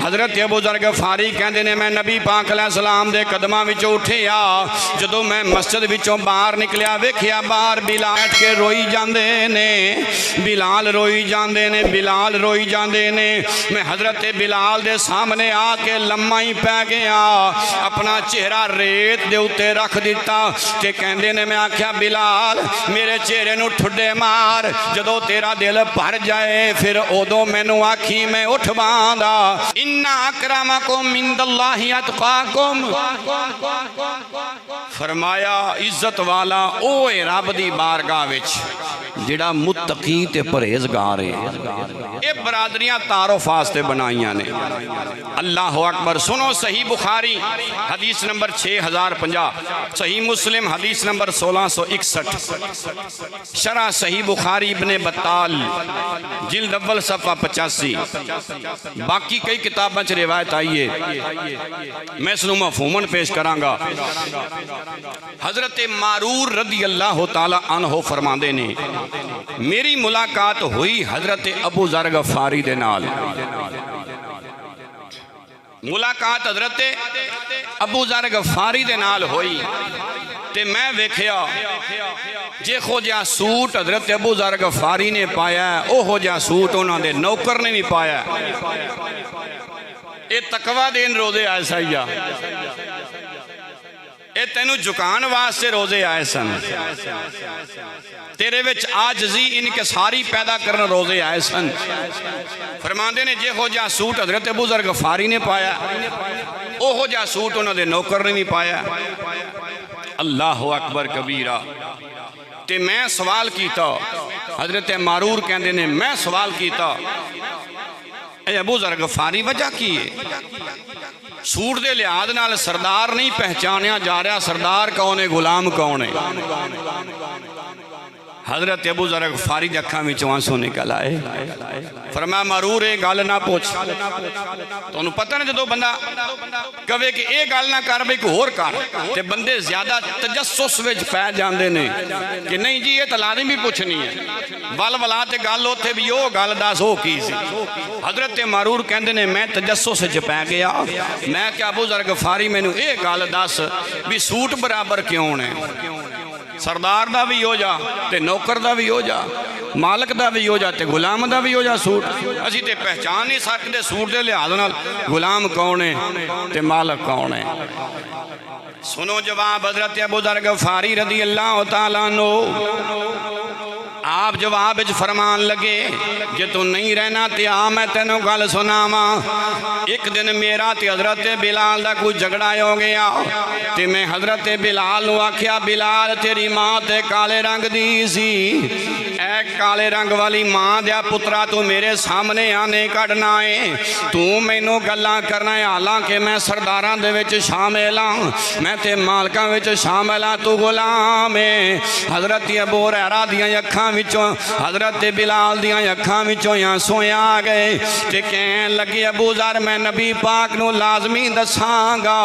हज़रत अबू ज़र गफ़ारी कहते ने मैं नबी पाक अलैहिस्सलाम दे कदमां विचों उठिया, जदों मैं मस्जिद विचों बाहर निकलिया वेखिया बाहर बिलाल बैठ के रोई जाते ने, बिलाल रोई जाते ने, बिलाल रोई जाते ने। मैं हज़रत बिलाल दे सामने आके लम्मा ही पै गया, अपना चेहरा रेत दे उत्ते रख दिता ते कहते ने मैं आख्या बिलाल मेरे चेहरे नूं ठुड्डे मार, जदों तेरा दिल भर जाए फिर उदों मैनू आखी मैं उठ बांदा। इन्ना अकरमकुम इंदल्लाहि अतकाकुम, फरमाया इज्जत वाला ओ है रब दी बारगाह विच जिहड़ा मुत्तकी ते परहेजगार है। ये बरादरियां तारुफ वास्ते बनाईयां ने। अल्लाह अकबर। सुनो सही बुखारी हदीस नंबर 6050, सही मुस्लिम हदीस नंबर 1661, शरह सही बुखारी इब्ने बत्ताल जिल्द अव्वल सफ़ा 85, बाकी कई किताबों च रिवायत आई है, मैं इसनूं मफ़हूमन पेश करांगा। हज़रत मारूर रदी अल्लाह तआला अन्हो फरमांदे ने मेरी मुलाकात हुई हज़रत अबू ज़र गफ़ारी दे नाल। मुलाकात हज़रत अबू ज़र गफ़ारी दे नाल होई ते मैं वेखिया जेहो जिहा सूट हज़रत अबू ज़र गफ़ारी ने पाया ओहो जिहा सूट उन्हां दे नौकर ने भी पाया। ये तकवा देन रोज़े आए सैया, ये तेनू झुकान वास्ते रोज़े आए सन, तेरे विच आजजी इनकिसारी पैदा करन रोज़े आए सन। फरमांदे ने जेहो जिहा सूट हज़रत अबू ज़र गफ़ारी ने पाया ओहो जिहा सूट उन्हां दे नौकर ने भी पाया। अल्लाह अकबर कबीरा। ते मैं सवाल किया, हज़रत मारूर कहते ने मैं सवाल किया अबू ज़र गफ़ारी वजह की है? सूट के लिहाज नाल सरदार नहीं पहचानिया जा रहा, सरदार कौन है गुलाम कौन है? हज़रत अबू ज़र गफ़ारी दी अखां विचों आंसू निकल आए। फरमाया मारूर ये गल ना पुछ, तुहानूं पता ना जदों बंदा कहे कि ये गल ना कर बई कोई होर कर ते बंदे ज्यादा तजस्सुस विच पै जांदे ने कि नहीं जी ये तो लाज़मी भी पुछनी है, वल वला ते गल उत्थे भी ओ गल दस हो की सी। हज़रत मारूर कहंदे ने मैं तजस्सुस विच पै गया, मैं क्या अबू ज़र गफ़ारी मैनूं ये गल दस भी सूट बराबर क्यों ने? सरदार दा भी हो जा ते नौकर दा भी हो जा, मालक दा भी हो जा ते गुलाम दा भी हो जा सूट। असी ते पहचान नहीं सकते सूट के लिहाज नाल गुलाम कौन है ते मालक कौन है। सुनो जवाब हज़रत अबू ज़र गफ़ारी रदी अल्लाह तआला अन्हु आप जवाब विच फरमान लगे जे तू नहीं रहना ते आ मैं तेनों गल सुनावा। एक दिन मेरा ते हज़रत बिलाल दा कोई झगड़ा हो गया ते मैं हज़रत बिलाल नूं आख्या बिलाल तेरी मां ते काले रंग दी सी, ऐ काले रंग वाली मां दिया पुत्रा तू मेरे सामने आने कढ़ना है, तू मैनू गल्लां करना है, हालांकि मैं सरदारां दे विच शामिल हाँ, मैं ते मालकां विच शामिल हाँ, तू गुलाम है। हज़रत अबू हुरैरा दियां अखां विचों हज़रत बिलाल दियां अखां विचों आंसू आ गए ते कहन लगे अबू ज़र मैं नबी पाक नूं लाजमी दसांगा,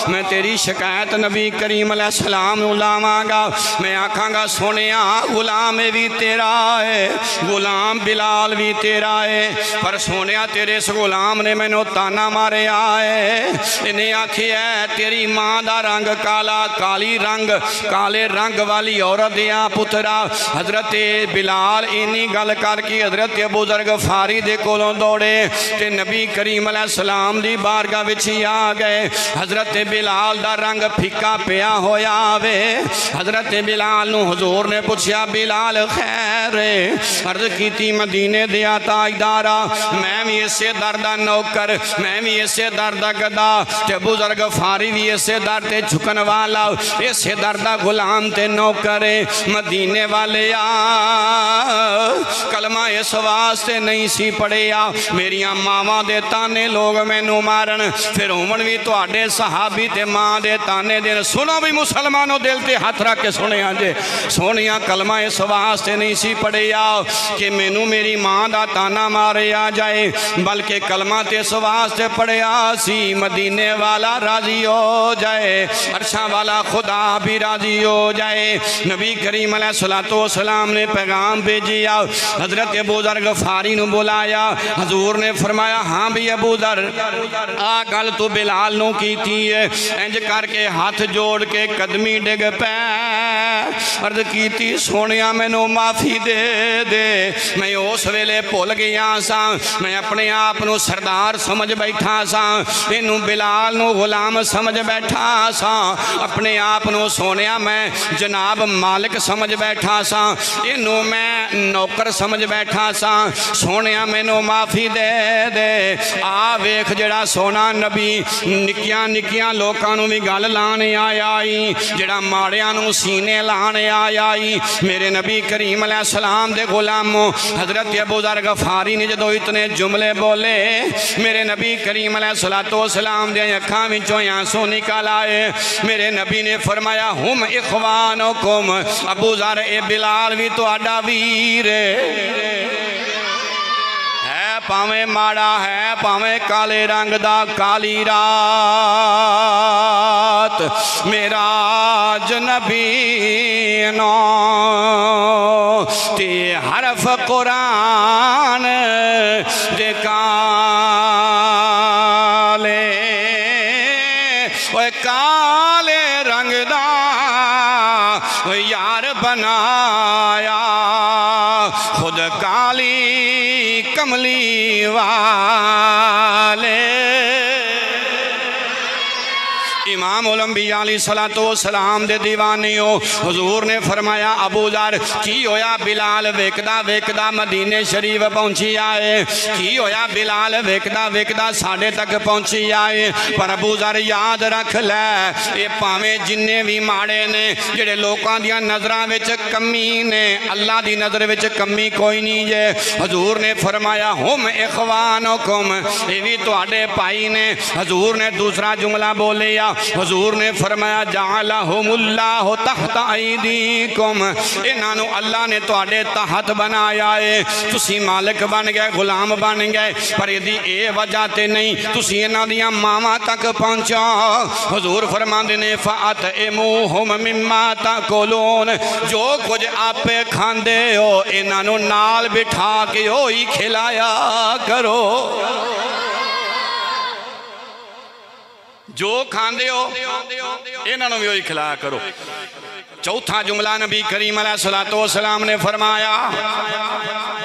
मैं तेरी शिकायत नबी करीम अलैहिस्सलाम नूं लावांगा, मैं आखांगा सुनिया गुलाम भी तेरा है, गुलाम बिलाल भी तेरा है, पर सोनिया तेरे इस गुलाम ने मैनू ताना मारिया है, इन्हें आखिया तेरी मां दा रंग काला, काली रंग काले रंग वाली औरत दिया पुत्रा। हज़रत बिलाल इन्नी गल करके हज़रत अबू ज़र गफ़ारी दे कोलों दौड़े ते नबी करीम अलैहिस्सलाम दी बारगाह विच आ गए। हज़रत बिलाल दा रंग फीका पिया होया वे। हज़रत बिलाल नूं हुजूर ने पूछया बिलाल खैर अर्ज़ कीती मदीने दिया ताजदारा मैं भी इसे दर दा नौकर, मैं भी इसे दर दा गदा ते अबू ज़र गफ़ारी भी इसे दर ते झुकन वाला, इसे दर दा गुलाम ते नौकर मदीने वाले कलमा इस वास्ते नहीं सी पढ़िया मेरिया मावां दे ताने लोग मैनू मारन, फिर उमन भी तुहाडे सहाबी ते मां दे ताने देन। सुनो भी मुसलमानों दिल ते हथ रख के सुनिया जे सोनिया कलमा इस वास्ते नहीं सी पढ़िया कि मैनू मेरी मां दा ताना मारिया जाए, बल्कि कलमा ते इस वास्ते पढ़िया सी मदीने वाला राजी हो जाए, अरशा वाला खुदा भी राजी हो जाए। नबी करीम अलैहिस्सलाम ने पैगाम भेजिया, हजरत अबू ज़र गफारी नू बुलाया। हजूर ने फरमाया हाँ भी अबू ज़र आ गल तू बिलाल नू कीती है। इंज करके हाथ जोड़ के कदमी डिग पै, अर्ज कीती सोनिया मैनू माफ़ी दे दे, मैं उस वेले भुल गया सा, मैं अपने आप नू सरदार समझ बैठा सा, इनू बिलाल नू गुलाम समझ बैठा सा, अपने आप नू सोनिया मैं जनाब मालिक समझ बैठा सा, इनू मैं नौकर समझ बैठा सा, सोनिया मैनू माफ़ी दे दे। आ वेख जड़ा सोना नबी निक्कियां निक्कियां लोकां नू भी गल लाने आया ही, जड़ा माड़ियां नू सीने लाने आया ही। मेरे नबी करीम अलैहिस्सलाम दे गुलामो हजरत अबू ज़र गफारी ने जदों इतने जुमले बोले, मेरे नबी करीम अलैहिस्सलाम दे अखां विचों आंसू निकल आए। मेरे नबी ने फरमाया हुम इखवानुकुम, अबू ज़र ए बिलाल भी तुहाडा वीर है, भावें माड़ा है भावें काले रंग दा, काली रात मेरा जनबी नो ते हरफ कुरान दे काले, ओए काले रंग दा यार बनाया, खुद काली कमली वाले। इमाम उलंबिया अलैहिस्सलाम दे दीवानियों, हुजूर ने फरमाया अबू ज़र की होया बिलाल वेखदा वेखदा मदीने शरीफ पहुंची आए, की होया बिलाल वेखदा वेखदा साढ़े तक पहुंची आए। पर अबू ज़र याद रख लै, ये भावें जिन्ने भी माड़े ने, जेड़े लोकां दियां नज़रां विच कमी ने, अल्लाह दी नज़र विच कमी कोई नहीं जे। हुजूर ने फरमाया हुम इखवानुकुम, ये भी तुहाडे भाई ने। हुजूर ने दूसरा जुमला बोलिया, हुजूर ने फरमाया जाअलहुमुल्लाहु तहत ऐदीकुम, इन्हां नू अल्लाह ने तुहाडे तहत बनाया है, तुसी मालिक बन गए, गुलाम बन गए। पर यदि ये वजह ते नहीं, तुसी इन्हां दियां मावां तक पहुंचा। हुजूर फरमांदे ने फअतइमुहुम मिम्मा ताकुलून, जो कुछ आपे खांदे हो इन्हां नू नाल बिठा के ही खिलाया करो, जो खांदे हो इन्होंने भी वही खिलाया करो। चौथा जुमला नबी करीम अलैहिस्सलाम ने फरमाया,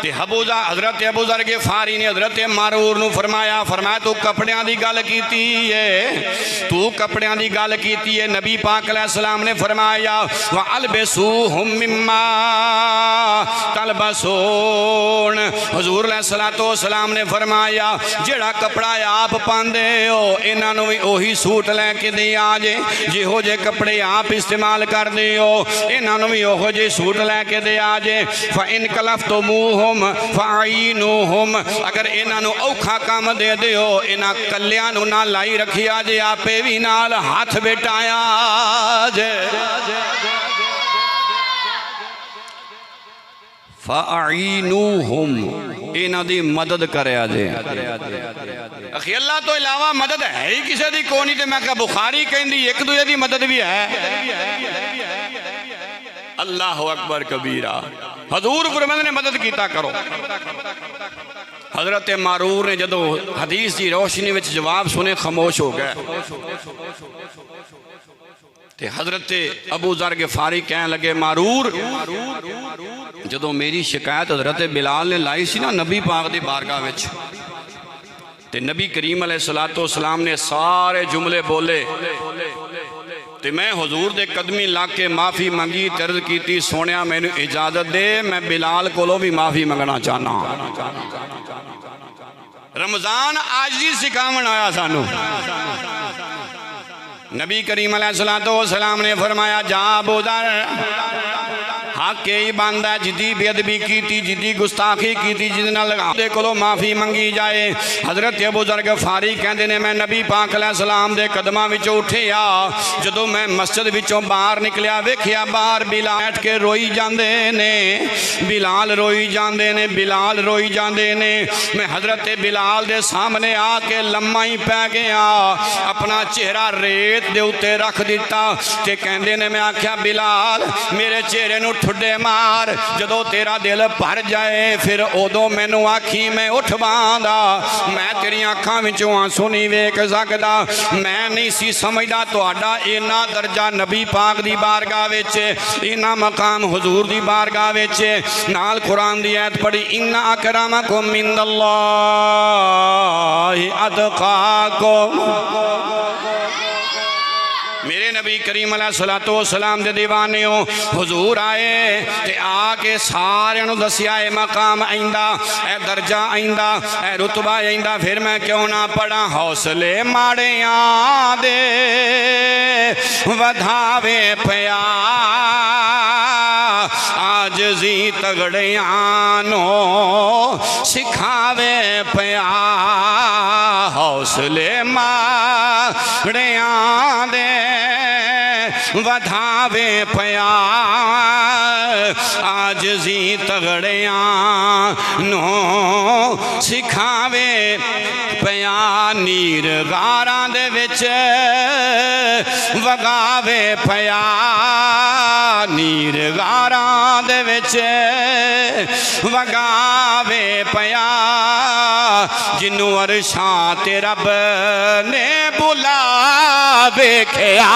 हजरत अबू ज़र ग़िफ़ारी ने हजरत मारूर नू फरमाया, फरमाया तू कपड़ियां दी गल कीती है, तू कपड़ियां दी गल कीती है। नबी पाक अलैहिस्सलाम ने फरमाया व अलबिसूहुम मिम्मा तलबसून, हुजूर अलैहिस्सलाम ने फरमाया जेड़ा कपड़ा आप पांदे हो इन्हां नू भी ओही सूट लैके दे आजे, जिहो जे कपड़े आप इस्तेमाल करदे हो इन्हां नू भी ओहो जे सूट लैके दे आजे। फ़इन कलफ़्तुमूहुम फ़अईनुहुम, अगर इन्हां नू औखा काम दे दिओ इन्हां कल्लियां नू ना लाई रखिया जे, आपे भी नाल हाथ बेटाया जे। फ़अईनुहुम, इन्हां दी मदद करया जे। अखी अल्लाह तो इलावा मदद है ही किसी दी कोई नहीं, तो मैं कहा बुखारी कहंदी एक दूजे दी मदद भी है। अल्लाह अकबर कबीरा, हजूर फरमांदे ने मदद कीता करो। हजरत मारूर ने जदों हदीस की रोशनी में जवाब सुने खामोश हो गए। हजरत अबू ज़र ग़िफ़ारी कहने लगे मारूर, जदों मेरी शिकायत हजरत बिलाल ने लाई सी ना नबी पाक दी बारगाह विच, ते नबी करीम अलैहिस्सलाम ने सारे जुमले बोले, ते मैं हुजूर दे कदमी ला के माफ़ी मंगी, तर्ज की सोनिया मैनू इजाजत दे, मैं बिलाल कोलों भी माफ़ी मंगना चाहना। रमज़ान आज ही सिखावन आया सानू। नबी करीम अलैहिस्सलाम ने फरमाया जा अबू ज़र हक यही बनता जिदी बेअदबी की जिदी गुस्ताखी की जिद दे कोलों माफ़ी मंगी जाए। हज़रत अबू ज़र गफ़ारी कहते ने मैं नबी पाक अलैहिस्सलाम दे कदमां विचों उठिया, जदों मैं मस्जिद विचों बाहर निकलिया वेखिया बाहर बिलाल बैठ के रोई जाते ने, बिलाल रोई जाते ने, बिलाल रोई जाते ने। मैं हज़रत बिलाल दे सामने आके लम्मा ही पै गया, अपना चेहरा रेत दे उत्ते रख दिता ते कहते ने मैं आख्या बिलाल मेरे चेहरे नूं ठुड्डे मार, जदों तेरा दिल भर जाए फिर उदों मैनू आखी मैं उठ बांदा। मैं तेरी अखां विचों आंसू नहीं वेख सकदा। मैं नहीं सी समझदा तुहाडा इन्ना दर्जा नबी पाक दी बारगाह विच, इन्ना मकाम हुजूर दी बारगाह विच। नाल कुरान दी आयत पढ़ी इन्ना अकरमकुम इंदल्लाहि अतकाकुम। मेरे नबी करीम अलैहिस्सलातु वस्सलाम दे दीवाने हो हुजूर आए ते आके सारे नूं दसिया ए मकाम आइंदा, ए दर्जा आइंदा, ए रुतबा आइंदा। फिर मैं क्यों ना पढ़ा हौसले माड़ियां दे वधावे पिया, आजजी तगड़ियां नो सिखावे पिया। हौसले माड़ियां दे वधावे पिया, आजजी तगड़ियां नो सिखावे पिया। नीर गारां दे विच वगावे पिया, नीर गारां दे विच वगावे पिया। जिन्नू अरशां ते रब ने बुला वेखिया।